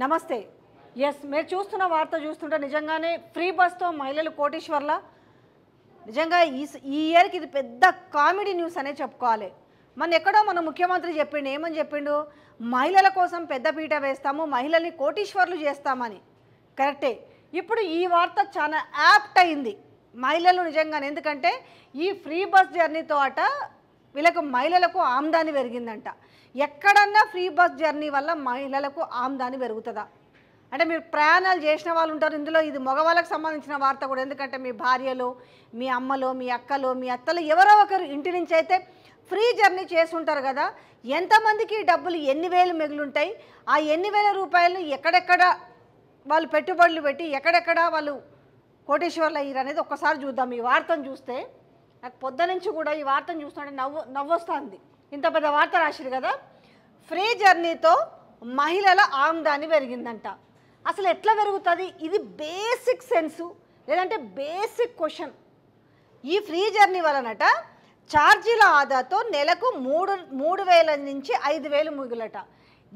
నమస్తే. ఎస్, మీరు చూస్తున్న వార్త చూస్తుంటే నిజంగానే ఫ్రీ బస్తో మహిళలు కోటీశ్వర్ల. నిజంగా ఈ ఇయర్కి ఇది పెద్ద కామెడీ న్యూస్ అనే చెప్పుకోవాలి. ఎక్కడో మన ముఖ్యమంత్రి చెప్పిండు, ఏమని చెప్పిండు, మహిళల కోసం పెద్దపీట వేస్తాము, మహిళల్ని కోటీశ్వర్లు చేస్తామని. కరెక్టే. ఇప్పుడు ఈ వార్త చాలా యాప్ట్ అయింది మహిళలు నిజంగానే. ఎందుకంటే ఈ ఫ్రీ బస్ జర్నీతో వీళ్ళకు మహిళలకు ఆమ్దాని పెరిగిందంట. ఎక్కడన్నా ఫ్రీ బస్ జర్నీ వల్ల మహిళలకు ఆమ్దాని పెరుగుతుందా అంటే, మీరు ప్రయాణాలు చేసిన వాళ్ళు ఉంటారు ఇందులో. ఇది మగవాళ్ళకి సంబంధించిన వార్త కూడా. ఎందుకంటే మీ భార్యలు, మీ అమ్మలు, మీ అక్కలు, మీ అత్తలు ఎవరో ఒకరు ఇంటి నుంచి అయితే ఫ్రీ జర్నీ చేస్తుంటారు కదా. ఎంతమందికి డబ్బులు ఎన్ని వేలు మిగులుంటాయి, ఆ ఎన్ని వేల రూపాయలు ఎక్కడెక్కడ వాళ్ళు పెట్టుబడులు పెట్టి ఎక్కడెక్కడ వాళ్ళు కోటేశ్వర్లు అయ్యారు అనేది ఒక్కసారి చూద్దాం. ఈ వార్తను చూస్తే నాకు పొద్దు నుంచి కూడా ఈ వార్తను చూస్తుంటే నవ్వొస్తుంది. ఇంత పెద్ద వార్త రాసిరు కదా, ఫ్రీ జర్నీతో మహిళల ఆమ్దాని పెరిగిందంట. అసలు ఎట్లా పెరుగుతుంది? ఇది బేసిక్ సెన్సు, లేదంటే బేసిక్ క్వశ్చన్. ఈ ఫ్రీ జర్నీ వలనట ఛార్జీల ఆదాతో నెలకు 3,000 నుంచి 5,000 మిగులట.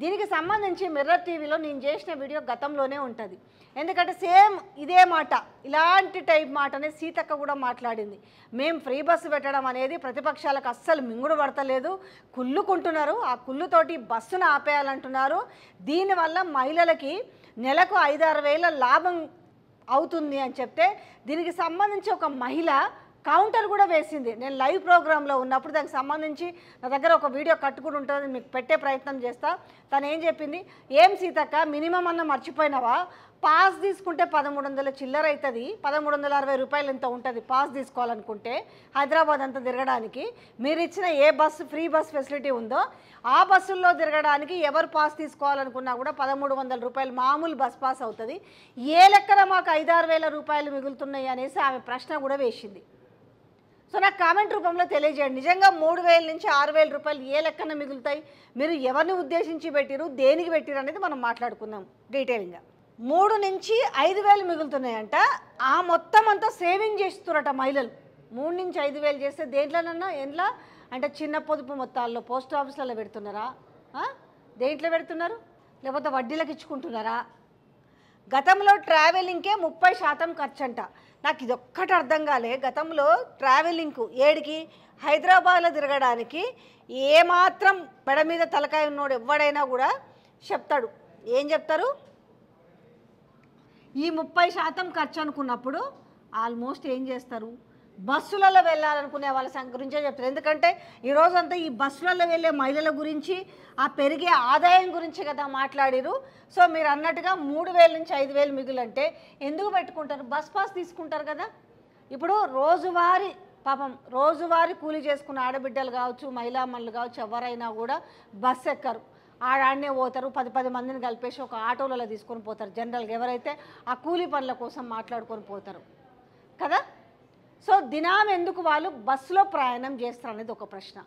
దీనికి సంబంధించి మిర్రర్ టీవీలో నేను చేసిన వీడియో గతంలోనే ఉంటుంది. ఎందుకంటే సేమ్ ఇదే మాట, ఇలాంటి టైప్ మాటనే సీతక్క కూడా మాట్లాడింది. మేము ఫ్రీ బస్సు పెట్టడం అనేది ప్రతిపక్షాలకు అస్సలు మింగుడు పడతలేదు, కుళ్ళుకుంటున్నారు, ఆ కుళ్ళుతోటి బస్సును ఆపేయాలంటున్నారు. దీనివల్ల మహిళలకి నెలకు 5-6 వేల లాభం అవుతుంది అని చెప్తే, దీనికి సంబంధించి ఒక మహిళ కౌంటర్ కూడా వేసింది. నేను లైవ్ ప్రోగ్రాంలో ఉన్నప్పుడు దానికి సంబంధించి నా దగ్గర ఒక వీడియో కట్టుకుని ఉంటుంది, మీకు పెట్టే ప్రయత్నం చేస్తా. తను ఏం చెప్పింది, ఏం సీతక్క మినిమం అన్న మర్చిపోయినావా, పాస్ తీసుకుంటే 1,300 చిల్లర అవుతుంది, 1,360 రూపాయలు ఎంత ఉంటుంది పాస్ తీసుకోవాలనుకుంటే హైదరాబాద్ అంతా తిరగడానికి. మీరు ఇచ్చిన ఏ బస్సు ఫ్రీ బస్ ఫెసిలిటీ ఉందో ఆ బస్సుల్లో తిరగడానికి ఎవరు పాస్ తీసుకోవాలనుకున్నా కూడా 1,300 రూపాయలు మామూలు బస్ పాస్ అవుతుంది. ఏ లెక్కన మాకు 5-6 వేల రూపాయలు మిగులుతున్నాయి అనేసి ఆమె ప్రశ్న కూడా వేసింది. సో నాకు కామెంట్ రూపంలో తెలియజేయండి, నిజంగా 3,000 నుంచి 6,000 రూపాయలు ఏ లెక్కన మిగులుతాయి, మీరు ఎవరిని ఉద్దేశించి పెట్టిరు, దేనికి పెట్టిరు అనేది మనం మాట్లాడుకుందాం డీటెయిల్గా. 3 నుంచి 5,000 మిగులుతున్నాయంట. ఆ మొత్తం అంతా సేవింగ్ చేస్తున్నారట మహిళలు. 3 నుంచి 5,000 చేస్తే దేంట్లోనన్నా ఎందులో అంటే చిన్న పొదుపు మొత్తాల్లో పోస్ట్ ఆఫీసులలో పెడుతున్నారా, దేంట్లో పెడుతున్నారు, లేకపోతే వడ్డీలకు ఇచ్చుకుంటున్నారా? గతంలో ట్రావెలింగ్కే 30% ఖర్చు అంట. నాకు ఇదొక్కటి అర్థం కాలే. గతంలో ట్రావెలింగ్కు ఏడికి హైదరాబాద్లో తిరగడానికి ఏమాత్రం మెడ మీద తలకాయ ఉన్నోడు ఎవడైనా కూడా చెప్తాడు. ఏం చెప్తారు, ఈ 30% ఖర్చు అనుకున్నప్పుడు ఆల్మోస్ట్ ఏం చేస్తారు, బస్సులలో వెళ్ళాలనుకునే వాళ్ళ సంఖ్య గురించే చెప్తారు. ఎందుకంటే ఈరోజంతా ఈ బస్సులలో వెళ్ళే మహిళల గురించి, ఆ పెరిగే ఆదాయం గురించి కదా మాట్లాడిరు. సో మీరు అన్నట్టుగా 3,000 నుంచి 5,000 మిగులంటే ఎందుకు పెట్టుకుంటారు, బస్ పాస్ తీసుకుంటారు కదా. ఇప్పుడు రోజువారీ పాపం రోజువారీ కూలీ చేసుకున్న ఆడబిడ్డలు కావచ్చు, మహిళామణులు కావచ్చు, ఎవరైనా కూడా బస్సు ఎక్కరు, ఆడాడనే పోతారు. 10 మందిని కలిపేసి ఒక ఆటోలలో తీసుకొని పోతారు జనరల్గా, ఎవరైతే ఆ కూలీ పనుల కోసం మాట్లాడుకొని పోతారు కదా. సో దినం ఎందుకు వాళ్ళు బస్సులో ప్రయాణం చేస్తారు అనేది ఒక ప్రశ్న.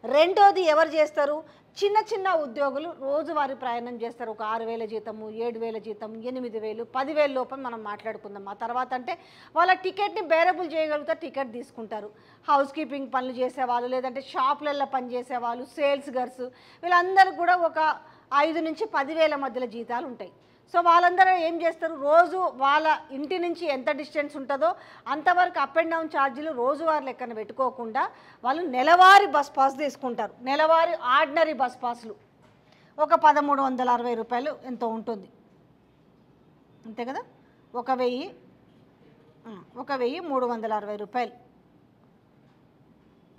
రెండోది, ఎవరు చేస్తారు, చిన్న చిన్న ఉద్యోగులు రోజువారీ ప్రయాణం చేస్తారు. ఒక 6,000 జీతము, 7,000 జీతం, 8,000, 10,000 లోపల మనం మాట్లాడుకుందాం. ఆ తర్వాత అంటే వాళ్ళ టికెట్ని బేరబుల్ చేయగలిగితే టికెట్ తీసుకుంటారు. హౌస్ కీపింగ్ పనులు చేసేవాళ్ళు, లేదంటే షాపులలో పనిచేసేవాళ్ళు, సేల్స్ గర్ల్స్, వీళ్ళందరూ కూడా ఒక 5 నుంచి 10,000 మధ్యలో జీతాలు ఉంటాయి. సో వాళ్ళందరూ ఏం చేస్తారు, రోజు వాళ్ళ ఇంటి నుంచి ఎంత డిస్టెన్స్ ఉంటుందో అంతవరకు అప్ అండ్ డౌన్ ఛార్జీలు రోజువారీ లెక్కన పెట్టుకోకుండా వాళ్ళు నెలవారీ బస్ పాస్ తీసుకుంటారు. నెలవారీ ఆర్డినరీ బస్ పాస్లు ఒక 1,360 రూపాయలు ఎంతో ఉంటుంది, అంతే కదా. 1,360 రూపాయలు.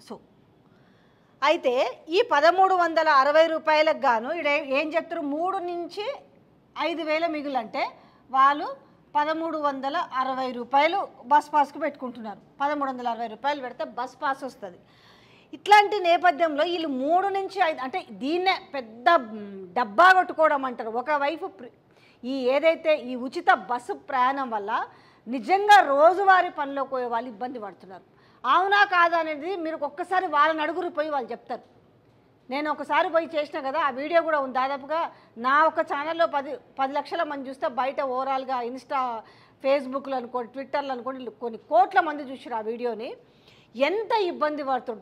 సో అయితే ఈ 1,360 రూపాయలకు గాను ఏం చెప్తారు, 3 నుంచి 5,000 మిగులంటే వాళ్ళు 1,360 రూపాయలు బస్ పాస్కు పెట్టుకుంటున్నారు. 1,360 రూపాయలు పెడితే బస్ పాస్ వస్తుంది. ఇట్లాంటి నేపథ్యంలో వీళ్ళు 3 నుంచి 5 అంటే దీన్నే పెద్ద డబ్బా కొట్టుకోవడం అంటారు. ఒకవైపు ఏదైతే ఈ ఉచిత బస్సు ప్రయాణం వల్ల నిజంగా రోజువారీ పనిలో పోయే వాళ్ళు ఇబ్బంది పడుతున్నారు. అవునా కాదా అనేది మీరు ఒక్కసారి వాళ్ళని అడుగురు పోయి వాళ్ళు చెప్తారు. నేను ఒకసారి పోయి చేసిన కదా, ఆ వీడియో కూడా ఉంది. దాదాపుగా నా ఒక ఛానల్లో 10 లక్షల మంది చూస్తే బయట ఓవరాల్గా ఇన్స్టా, ఫేస్బుక్లో అనుకోండి, ట్విట్టర్లో అనుకోండి, కొన్ని కోట్ల మంది చూసారు ఆ వీడియోని. ఎంత ఇబ్బంది పడుతుంది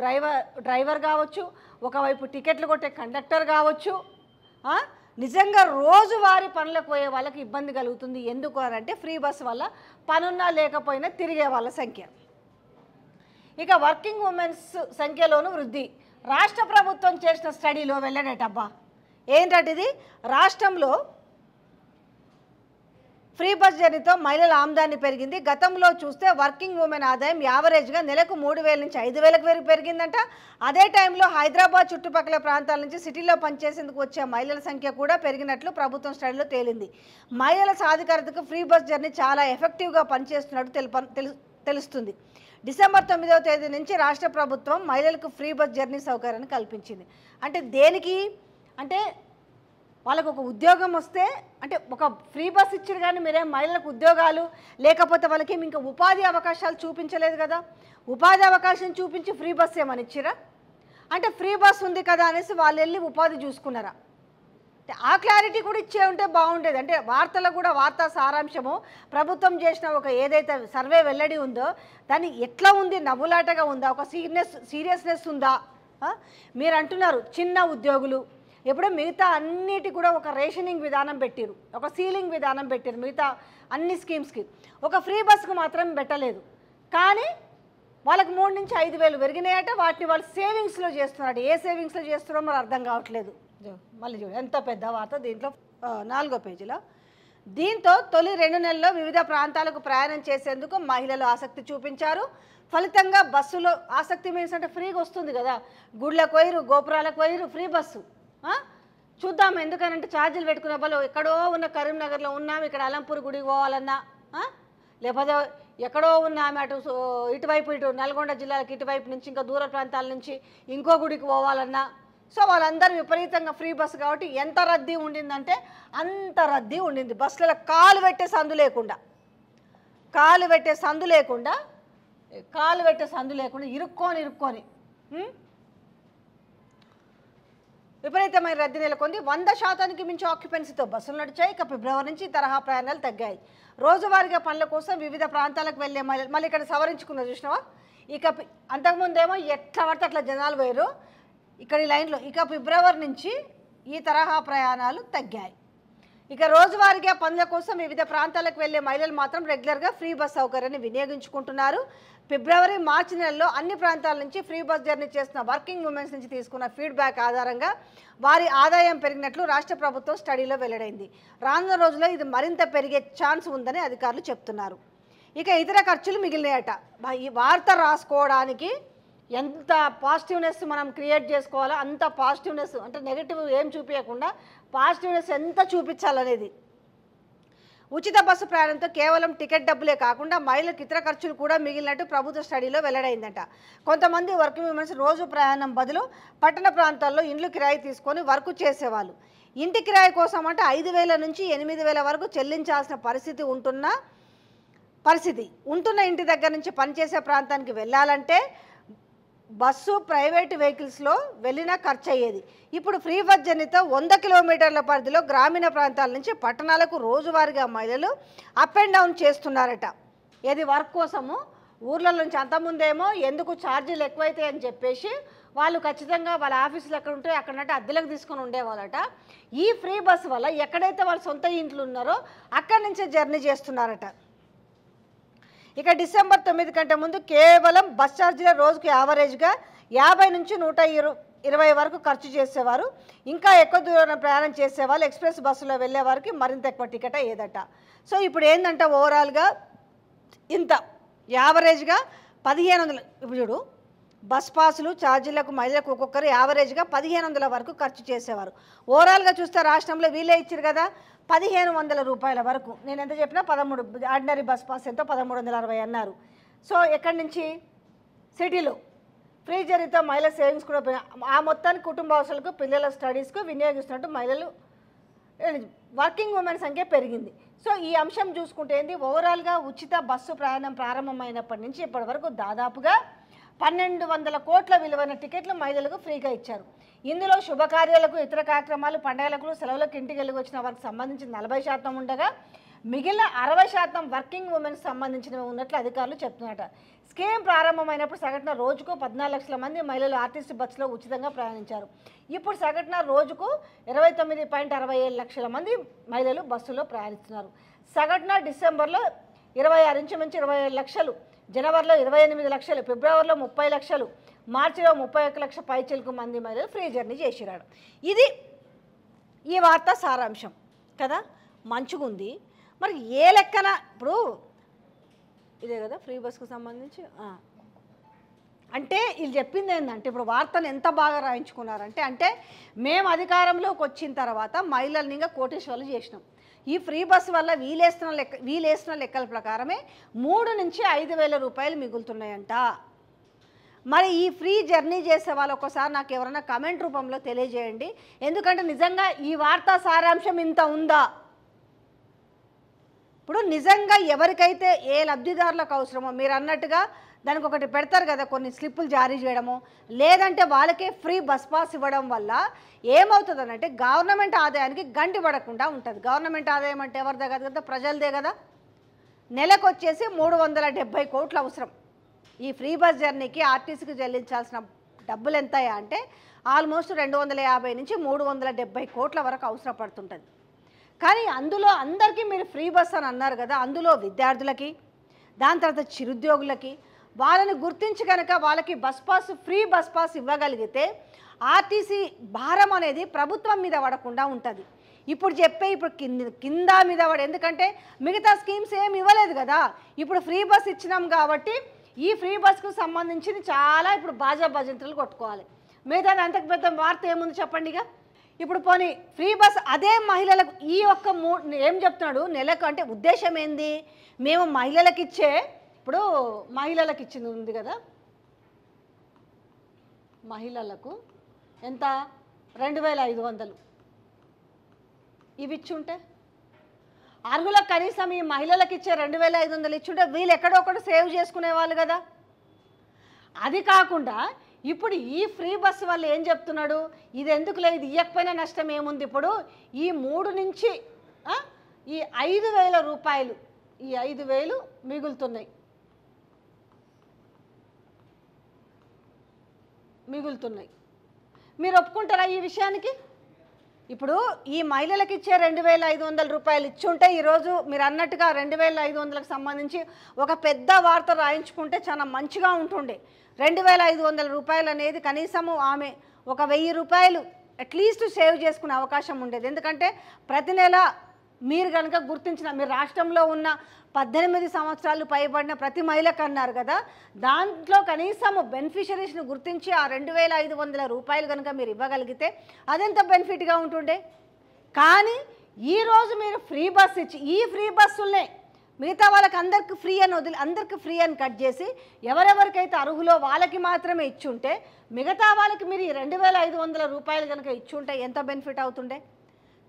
డ్రైవర్ కావచ్చు, ఒకవైపు టికెట్లు కొట్టే కండక్టర్ కావచ్చు, నిజంగా రోజువారీ పనులకు పోయే వాళ్ళకి ఇబ్బంది కలుగుతుంది. ఎందుకు అని అంటే ఫ్రీ బస్ వల్ల పనున్నా లేకపోయినా తిరిగే వాళ్ళ సంఖ్య. ఇక వర్కింగ్ ఉమెన్స్ సంఖ్యలోనూ వృద్ధి. రాష్ట్ర ప్రభుత్వం చేసిన స్టడీలో వెళ్ళడేటబ్బా ఏంటంటే ఇది రాష్ట్రంలో ఫ్రీ బస్ జర్నీతో మహిళల ఆమ్దాన్ని పెరిగింది. గతంలో చూస్తే వర్కింగ్ ఉమెన్ ఆదాయం యావరేజ్గా నెలకు 3,000 నుంచి 5,000 వరకు పెరిగిందంట. అదే టైంలో హైదరాబాద్ చుట్టుపక్కల ప్రాంతాల నుంచి సిటీలో పనిచేసేందుకు వచ్చే మహిళల సంఖ్య కూడా పెరిగినట్లు ప్రభుత్వం స్టడీలో తేలింది. మహిళల సాధికారతకు ఫ్రీ బస్ జర్నీ చాలా ఎఫెక్టివ్గా పనిచేస్తున్నట్టు తెలుస్తుంది. డిసెంబర్ 9వ తేదీ నుంచి రాష్ట్ర ప్రభుత్వం మహిళలకు ఫ్రీ బస్ జర్నీ సౌకర్యాన్ని కల్పించింది. అంటే దేనికి అంటే వాళ్ళకు ఒక ఉద్యోగం వస్తే అంటే ఒక ఫ్రీ బస్ ఇచ్చారు కానీ మీరేం మహిళలకు ఉద్యోగాలు లేకపోతే వాళ్ళకి ఇంకా ఉపాధి అవకాశాలు చూపించలేదు కదా. ఉపాధి అవకాశం చూపించి ఫ్రీ బస్ ఏమని ఇచ్చిరా అంటే ఫ్రీ బస్ ఉంది కదా అనేసి వాళ్ళు వెళ్ళి ఉపాధి చూసుకున్నారా? ఆ క్లారిటీ కూడా ఇచ్చే ఉంటే బాగుండేది. అంటే వార్తలకు కూడా వార్తా సారాంశము ప్రభుత్వం చేసిన ఒక ఏదైతే సర్వే వెల్లడి ఉందో దాన్ని ఎట్లా ఉంది, నవ్వులాటగా ఉందా, ఒక సీరియస్నెస్ ఉందా? మీరు అంటున్నారు చిన్న ఉద్యోగులు ఎప్పుడో మిగతా అన్నిటి కూడా ఒక రేషనింగ్ విధానం పెట్టారు, ఒక సీలింగ్ విధానం పెట్టారు మిగతా అన్ని స్కీమ్స్కి. ఒక ఫ్రీ బస్కు మాత్రం పెట్టలేదు. కానీ వాళ్ళకి 3 నుంచి 5,000 పెరిగినాయట. వాటిని వాళ్ళు సేవింగ్స్లో చేస్తున్నారు. ఏ సేవింగ్స్లో చేస్తున్నారో మరి అర్థం కావట్లేదు. మళ్ళీ చూడు ఎంత పెద్ద వార్త దీంట్లో 4వ పేజీలో. దీంతో తొలి 2 నెలల్లో వివిధ ప్రాంతాలకు ప్రయాణం చేసేందుకు మహిళలు ఆసక్తి చూపించారు. ఫలితంగా బస్సులో ఆసక్తి మీన్స్ అంటే ఫ్రీగా వస్తుంది కదా, గుళ్ళకు పోయిరు, గోపురాలకు పోయిరు, ఫ్రీ బస్సు. చూద్దాం ఎందుకనంటే ఛార్జీలు పెట్టుకునే వాళ్ళు ఎక్కడో ఉన్న కరీంనగర్లో ఉన్నాము, ఇక్కడ అలంపూర్ గుడికి పోవాలన్నా, లేకపోతే ఎక్కడో ఉన్న ఆమె అటు ఇటు నల్గొండ జిల్లాలకు ఇటువైపు నుంచి ఇంకా దూర ప్రాంతాల నుంచి ఇంకో గుడికి పోవాలన్నా. సో వాళ్ళందరూ విపరీతంగా ఫ్రీ బస్సు కాబట్టి ఎంత రద్దీ ఉండిందంటే అంత రద్దీ ఉండింది. బస్సులలో కాలు పెట్టే సందు లేకుండా ఇరుక్కొని విపరీతమైన రద్దీ నెలకొంది. 100% మించి ఆక్యుపెన్సీతో బస్సులు నడిచాయి. ఇక ఫిబ్రవరి నుంచి ఈ తరహా ప్రయాణాలు తగ్గాయి. రోజువారీగా పనుల కోసం వివిధ ప్రాంతాలకు వెళ్ళే మళ్ళీ ఇక్కడ సవరించుకున్న చూసినావా. ఇక అంతకుముందేమో ఎట్లా పడితే అట్లా జనాలు పోయారు ఇక్కడ ఈ లైన్లో. ఇక ఫిబ్రవరి నుంచి ఈ తరహా ప్రయాణాలు తగ్గాయి. ఇక రోజువారీగా పనుల కోసం వివిధ ప్రాంతాలకు వెళ్ళే మహిళలు మాత్రం రెగ్యులర్గా ఫ్రీ బస్ సౌకర్యాన్ని వినియోగించుకుంటున్నారు. ఫిబ్రవరి మార్చి నెలలో అన్ని ప్రాంతాల నుంచి ఫ్రీ బస్ జర్నీ చేస్తున్న వర్కింగ్ ఉమెన్స్ నుంచి తీసుకున్న ఫీడ్బ్యాక్ ఆధారంగా వారి ఆదాయం పెరిగినట్లు రాష్ట్ర ప్రభుత్వం స్టడీలో వెల్లడైంది. రానున్న రోజుల్లో ఇది మరింత పెరిగే ఛాన్స్ ఉందని అధికారులు చెప్తున్నారు. ఇక ఇతర ఖర్చులు మిగిలినాయట. ఈ వార్త రాసుకోవడానికి ఎంత పాజిటివ్నెస్ మనం క్రియేట్ చేసుకోవాలో అంత పాజిటివ్నెస్ అంటే నెగిటివ్ ఏం చూపించకుండా పాజిటివ్నెస్ ఎంత చూపించాలనేది. ఉచిత బస్సు ప్రయాణంతో కేవలం టికెట్ డబ్బులే కాకుండా మహిళలకు ఇతర ఖర్చులు కూడా మిగిలినట్టు ప్రభుత్వ స్టడీలో వెల్లడైందట. కొంతమంది వర్కింగ్ ఉమెన్స్ రోజు ప్రయాణం బదులు పట్టణ ప్రాంతాల్లో ఇండ్లు కిరాయి తీసుకొని వర్క్ చేసేవాళ్ళు. ఇంటి కిరాయి కోసం అంటే 5,000 నుంచి 8,000 వరకు చెల్లించాల్సిన పరిస్థితి ఉంటున్న ఇంటి దగ్గర నుంచి పనిచేసే ప్రాంతానికి వెళ్ళాలంటే బస్సు ప్రైవేట్ వెహికల్స్లో వెళ్ళినా ఖర్చు అయ్యేది. ఇప్పుడు ఫ్రీ బస్ జర్నీతో 100 కిలోమీటర్ల పరిధిలో గ్రామీణ ప్రాంతాల నుంచి పట్టణాలకు రోజువారీగా మహిళలు అప్ అండ్ డౌన్ చేస్తున్నారట. ఏది వర్క్ కోసము ఊర్ల నుంచి. అంతకుముందేమో ఎందుకు ఛార్జీలు ఎక్కువైతాయి అని చెప్పేసి వాళ్ళు ఖచ్చితంగా వాళ్ళ ఆఫీసులు ఎక్కడ ఉంటే అక్కడంటే అద్దెలకు తీసుకొని ఉండేవాళ్ళట. ఈ ఫ్రీ బస్ వల్ల ఎక్కడైతే వాళ్ళ సొంత ఇంట్లో ఉన్నారో అక్కడి నుంచే జర్నీ చేస్తున్నారట. ఇక డిసెంబర్ 9 కంటే ముందు కేవలం బస్ ఛార్జీల రోజుకు యావరేజ్గా 50 నుంచి 120 వరకు ఖర్చు చేసేవారు. ఇంకా ఎక్కువ దూరం ప్రయాణం చేసేవాళ్ళు ఎక్స్ప్రెస్ బస్సులో వెళ్ళే వారికి మరింత ఎక్కువ టికెట్ అయ్యేదట. సో ఇప్పుడు ఏంటంటే ఓవరాల్గా ఇంత యావరేజ్గా 1,500 ఇప్పుడు చూడు బస్ పాసులు ఛార్జీలకు మహిళలకు ఒక్కొక్కరు యావరేజ్గా 1,500 వరకు ఖర్చు చేసేవారు. ఓవరాల్గా చూస్తే రాష్ట్రంలో వీళ్ళే ఇచ్చారు కదా 1,500 రూపాయల వరకు. నేను ఎంత చెప్పినా 13 ఆర్డినరీ బస్ పాస్ ఎంతో 1,360 అన్నారు. సో ఎక్కడి నుంచి సిటీలో ఫ్రీ జర్నీతో మహిళల సేవింగ్స్ కూడా ఆ మొత్తానికి కుటుంబ అవసరాలకు పిల్లల స్టడీస్కు వినియోగిస్తున్నట్టు మహిళలు వర్కింగ్ ఉమెన్ సంఖ్య పెరిగింది. సో ఈ అంశం చూసుకుంటే ఏంటి ఓవరాల్గా ఉచిత బస్సు ప్రయాణం ప్రారంభమైనప్పటి నుంచి ఇప్పటి వరకు దాదాపుగా 1,200 కోట్ల విలువైన టికెట్లు మహిళలకు ఫ్రీగా ఇచ్చారు. ఇందులో శుభకార్యాలకు, ఇతర కార్యక్రమాలు, పండుగలకు, సెలవులకు ఇంటికి వెళ్ళి వచ్చిన వారికి సంబంధించి 40% ఉండగా మిగిలిన 60% వర్కింగ్ ఉమెన్స్ సంబంధించినవి ఉన్నట్లు అధికారులు చెప్తున్నట. స్కీమ్ ప్రారంభమైనప్పుడు సగటున రోజుకు 14 లక్షల మంది మహిళలు ఆర్టీసీ బస్సులో ఉచితంగా ప్రయాణించారు. ఇప్పుడు సగటున రోజుకు 29.67 లక్షల మంది మహిళలు బస్సులో ప్రయాణిస్తున్నారు. సగటున డిసెంబర్లో 26 ఇంచుమించు 27 లక్షలు, జనవరిలో 28 లక్షలు, ఫిబ్రవరిలో 30 లక్షలు, మార్చిలో 31 లక్షల పైచిలకు మంది మహిళలు ఫ్రీ జర్నీ చేసిరాడు. ఇది ఈ వార్త సారాంశం కదా, మంచిగుంది. మరి ఏ లెక్కన ఇప్పుడు ఇదే కదా ఫ్రీ బస్కు సంబంధించి. అంటే వీళ్ళు చెప్పింది ఏంటంటే ఇప్పుడు వార్తను ఎంత బాగా రాయించుకున్నారంటే అంటే మేము అధికారంలోకి వచ్చిన తర్వాత మహిళల్ని ఇంకా కోటేశ్వర్లు చేసినాం. ఈ ఫ్రీ బస్సు వల్ల వీలేస్తున్న లెక్కల ప్రకారమే 3 నుంచి 5,000 రూపాయలు మిగులుతున్నాయంట. మరి ఈ ఫ్రీ జర్నీ చేసే వాళ్ళు ఒకసారి నాకు ఎవరైనా కమెంట్ రూపంలో తెలియజేయండి. ఎందుకంటే నిజంగా ఈ వార్తా సారాంశం ఇంత ఉందా? ఇప్పుడు నిజంగా ఎవరికైతే ఏ లబ్ధిదారులకు అవసరమో మీరు అన్నట్టుగా దానికి ఒకటి పెడతారు కదా, కొన్ని స్లిప్పులు జారీ చేయడము, లేదంటే వాళ్ళకే ఫ్రీ బస్ పాస్ ఇవ్వడం వల్ల ఏమవుతుందనంటే గవర్నమెంట్ ఆదాయానికి గంటి పడకుండా ఉంటుంది. గవర్నమెంట్ ఆదాయం అంటే ఎవరిదే కదా, ప్రజలదే కదా. నెలకు వచ్చేసి 370 కోట్లు అవసరం. ఈ ఫ్రీ బస్ జర్నీకి ఆర్టీసీకి చెల్లించాల్సిన డబ్బులు ఎంత అంటే ఆల్మోస్ట్ 250 నుంచి 370 కోట్ల వరకు అవసరం పడుతుంటుంది. కానీ అందులో అందరికీ మీరు ఫ్రీ బస్ అని అన్నారు కదా, అందులో విద్యార్థులకి, దాని తర్వాత చిరుద్యోగులకి, వాళ్ళని గుర్తించి కనుక వాళ్ళకి bus pass, free bus pass ఇవ్వగలిగితే ఆర్టీసీ భారం అనేది ప్రభుత్వం మీద పడకుండా ఉంటుంది. ఇప్పుడు కింద మీద పడ, ఎందుకంటే మిగతా స్కీమ్స్ ఏమి ఇవ్వలేదు కదా, ఇప్పుడు ఫ్రీ బస్ ఇచ్చినాం కాబట్టి ఈ ఫ్రీ బస్కు సంబంధించి చాలా ఇప్పుడు బాజా భజంత్రులు కొట్టుకోవాలి. మిగతా అంతకు పెద్ద వార్త ఏముంది చెప్పండి. ఇక ఇప్పుడు పోనీ ఫ్రీ బస్ అదే మహిళలకు ఈ ఒక్క ఏం చెప్తున్నాడు నెలకు అంటే ఉద్దేశం ఏంది, మేము మహిళలకు ఇచ్చే, ఇప్పుడు మహిళలకు ఇచ్చింది ఉంది కదా, మహిళలకు ఎంత 2,500 ఇవి ఇచ్చుంటే అర్హులకు కనీసం ఈ మహిళలకు ఇచ్చే 2,500 ఇచ్చుంటే వీళ్ళు ఎక్కడో ఒకటి సేవ్ చేసుకునే వాళ్ళు కదా. అది కాకుండా ఇప్పుడు ఈ ఫ్రీ బస్సు వల్ల ఏం చెప్తున్నాడు, ఇది ఎందుకులే, ఇది ఇవ్వకపోయినా నష్టం ఏముంది, ఇప్పుడు ఈ 3 నుంచి ఈ 5,000 రూపాయలు, ఈ 5,000 మిగులుతున్నాయి. మీరు ఒప్పుకుంటారా ఈ విషయానికి? ఇప్పుడు ఈ మహిళలకు ఇచ్చే 2,500 రూపాయలు ఇచ్చుంటే ఈరోజు మీరు అన్నట్టుగా 2,500లకు సంబంధించి ఒక పెద్ద వార్త రాయించుకుంటే చాలా మంచిగా ఉంటుండే. 2,500 రూపాయలు అనేది కనీసము ఆమె ఒక 1,000 రూపాయలు అట్లీస్ట్ సేవ్ చేసుకునే అవకాశం ఉండేది. ఎందుకంటే ప్రతి నెల మీరు కనుక గుర్తించిన, మీరు రాష్ట్రంలో ఉన్న 18 సంవత్సరాలు పైబడిన ప్రతి మహిళకు అన్నారు కదా, దాంట్లో కనీసం బెనిఫిషరీస్ని గుర్తించి ఆ 2,500 రూపాయలు కనుక మీరు ఇవ్వగలిగితే అదెంత బెనిఫిట్గా ఉంటుండే. కానీ ఈరోజు మీరు ఫ్రీ బస్ ఇచ్చి ఈ ఫ్రీ బస్సులనే మిగతా వాళ్ళకి అందరికి ఫ్రీ అని వదిలి అందరికి ఫ్రీ అని కట్ చేసి ఎవరెవరికైతే అర్హులో వాళ్ళకి మాత్రమే ఇచ్చుంటే మిగతా వాళ్ళకి మీరు ఈ 2,500 రూపాయలు కనుక ఇచ్చుంటే ఎంత బెనిఫిట్ అవుతుండే.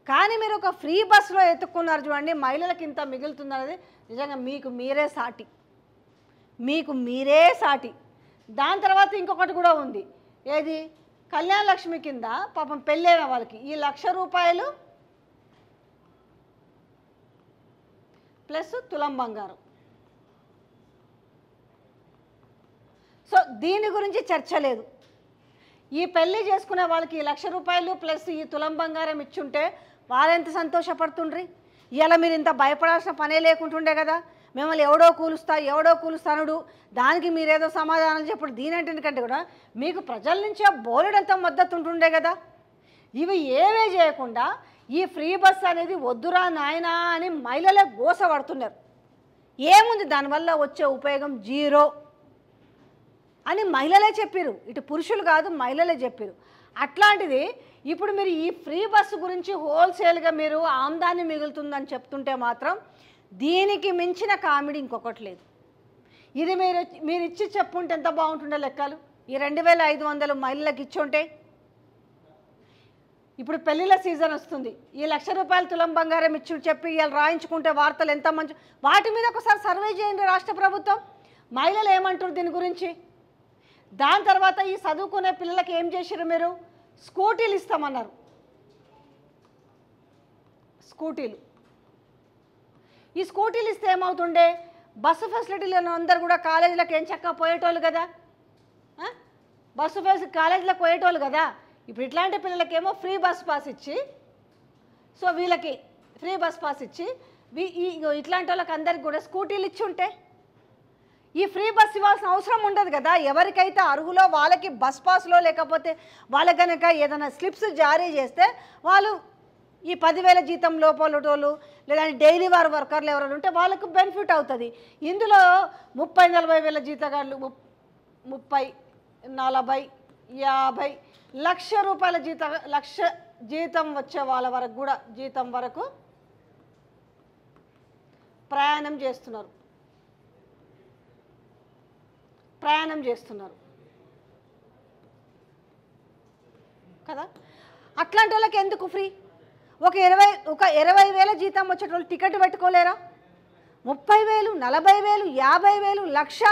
కానీ మీరు ఒక ఫ్రీ బస్సులో ఎత్తుక్కున్నారు చూడండి, మహిళలకు ఇంత మిగులుతుందనేది నిజంగా మీకు మీరే సాటి. దాని తర్వాత ఇంకొకటి కూడా ఉంది, ఏది కళ్యాణ లక్ష్మి కింద పాపం పెళ్ళైన వాళ్ళకి ఈ 1,00,000 రూపాయలు ప్లస్ తులం బంగారం. సో దీని గురించి చర్చ లేదు. ఈ పెళ్లి చేసుకునే వాళ్ళకి ఈ 1,00,000 రూపాయలు ప్లస్ ఈ తులం బంగారం ఇచ్చుంటే వాళ్ళు ఎంత సంతోషపడుతుండ్రి. ఇలా మీరు ఇంత భయపడాల్సిన పనే లేకుంటుండే కదా. మిమ్మల్ని ఎవడో కూలుస్తానుడు దానికి మీరేదో సమాధానం చెప్పుడు దీనంటే కూడా మీకు ప్రజల నుంచే బోలెడంత మద్దతు ఉంటుండే కదా. ఇవి ఏవే చేయకుండా ఈ ఫ్రీ బస్ అనేది వద్దురా నాయనా అని మహిళలే గోసపడుతున్నారు. ఏముంది దానివల్ల వచ్చే ఉపయోగం, జీరో అని మహిళలే చెప్పారు. ఇటు పురుషులు కాదు, మహిళలే చెప్పారు. అట్లాంటిది ఇప్పుడు మీరు ఈ ఫ్రీ బస్సు గురించి హోల్సేల్గా మీరు ఆమ్దాన్ని మిగులుతుందని చెప్తుంటే మాత్రం దీనికి మించిన కామెడీ ఇంకొకటి లేదు. ఇది మీరు ఇచ్చి చెప్పుంటే ఎంత బాగుంటుండే లెక్కలు. ఈ 2,500 మహిళలకు ఇచ్చుంటే ఇప్పుడు పెళ్ళిళ్ళ సీజన్ వస్తుంది, ఈ 1,00,000 రూపాయలు తులం బంగారం ఇచ్చి చెప్పి ఇలా రాయించుకుంటే వార్తలు ఎంత మంచి. వాటి మీద ఒకసారి సర్వే చేయండి రాష్ట్ర ప్రభుత్వం, మహిళలు ఏమంటారు దీని గురించి. దాని తర్వాత ఈ చదువుకునే పిల్లలకి ఏం చేశారు మీరు, స్కూటీలు ఇస్తామన్నారు. స్కూటీలు ఈ స్కూటీలు ఇస్తే ఏమవుతుండే, బస్సు ఫెసిలిటీలు అందరూ కూడా కాలేజీలకు ఏం చక్కగా పోయేటోళ్ళు కదా, బస్సు కాలేజీలకు పోయేటోళ్ళు కదా. ఇప్పుడు ఇట్లాంటి పిల్లలకేమో ఫ్రీ బస్ పాస్ ఇచ్చి, సో వీళ్ళకి ఫ్రీ బస్ పాస్ ఇచ్చి ఇట్లాంటి వాళ్ళకి అందరికి కూడా స్కూటీలు ఇచ్చి ఉంటే ఈ ఫ్రీ బస్ ఇవ్వాల్సిన అవసరం ఉండదు కదా. ఎవరికైతే అర్హులో వాళ్ళకి బస్ పాస్లో లేకపోతే వాళ్ళకి కనుక ఏదైనా స్లిప్స్ జారీ చేస్తే వాళ్ళు ఈ 10,000 జీతం లోపలటోళ్ళు లేదంటే డైలీ వర్కర్లు ఎవరైనా ఉంటే వాళ్ళకు బెనిఫిట్ అవుతుంది. ఇందులో 30-40 వేల జీతగాళ్ళు 30, 40, 50 లక్ష రూపాయల లక్ష జీతం వచ్చే వాళ్ళ వరకు కూడా జీతం వరకు ప్రయాణం చేస్తున్నారు కదా. అట్లాంటి వాళ్ళకి ఎందుకు ఫ్రీ? ఒక 20,000 జీతం వచ్చేటోళ్ళు టికెట్ పెట్టుకోలేరా? 30,000, 40,000, 50,000, లక్ష.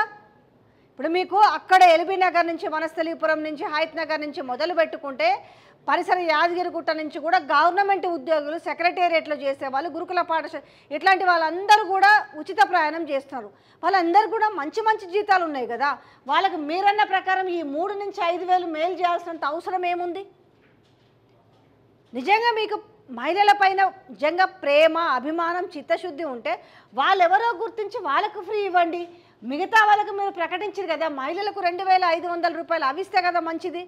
ఇప్పుడు మీకు అక్కడ ఎల్బీ నగర్ నుంచి, వనస్థలీపురం నుంచి, హయత్ నగర్ నుంచి మొదలు పెట్టుకుంటే పరిసర యాదగిరిగుట్ట నుంచి కూడా గవర్నమెంట్ ఉద్యోగులు, సెక్రటేరియట్లో చేసేవాళ్ళు, గురుకుల పాఠశాల ఇట్లాంటి వాళ్ళందరూ కూడా ఉచిత ప్రయాణం చేస్తున్నారు. వాళ్ళందరూ కూడా మంచి మంచి జీతాలు ఉన్నాయి కదా. వాళ్ళకి మీరన్న ప్రకారం ఈ 3 నుంచి 5,000 మేలు చేయాల్సినంత అవసరం ఏముంది? నిజంగా మీకు మహిళల పైన నిజంగా ప్రేమ, అభిమానం, చిత్తశుద్ధి ఉంటే వాళ్ళెవరో గుర్తించి వాళ్ళకు ఫ్రీ ఇవ్వండి. మిగతా వాళ్ళకు మీరు ప్రకటించారు కదా, మహిళలకు 2,500 రూపాయలు అవిస్తే కదా మంచిది.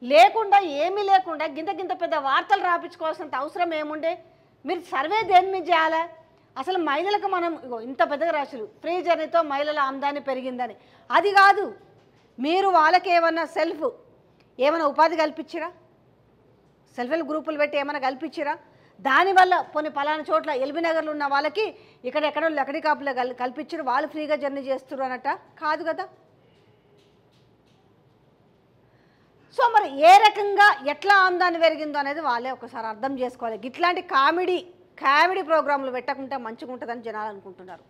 లేకుండా ఏమీ లేకుండా గింత పెద్ద వార్తలు రాపించుకోవాల్సినంత అవసరం ఏముండే? మీరు సర్వే దేని మీద చేయాలా? అసలు మహిళలకు మనం ఇంత పెద్దగా రాశారు ఫ్రీ జర్నీతో మహిళల ఆమ్దాని పెరిగిందని. అది కాదు, మీరు వాళ్ళకి ఏమైనా ఉపాధి కల్పించిరా? సెల్ఫ్ హెల్ప్ గ్రూపులు పెట్టి ఏమైనా కల్పించిరా? దానివల్ల కొన్ని పలానా చోట్ల ఎల్బీ నగర్లో ఉన్న వాళ్ళకి ఎక్కడెక్కడో లకడీ కాపులో కల్పించారు, వాళ్ళు ఫ్రీగా జర్నీ చేస్తున్నారు అన్నట్ట కాదు కదా. సో మరి ఏ రకంగా ఎట్లా ఆమ్దాని పెరిగిందో అనేది వాళ్ళే ఒకసారి అర్థం చేసుకోవాలి. ఇట్లాంటి కామెడీ ప్రోగ్రాంలు పెట్టకుంటే మంచిగా ఉంటుందని జనాలు అనుకుంటున్నారు.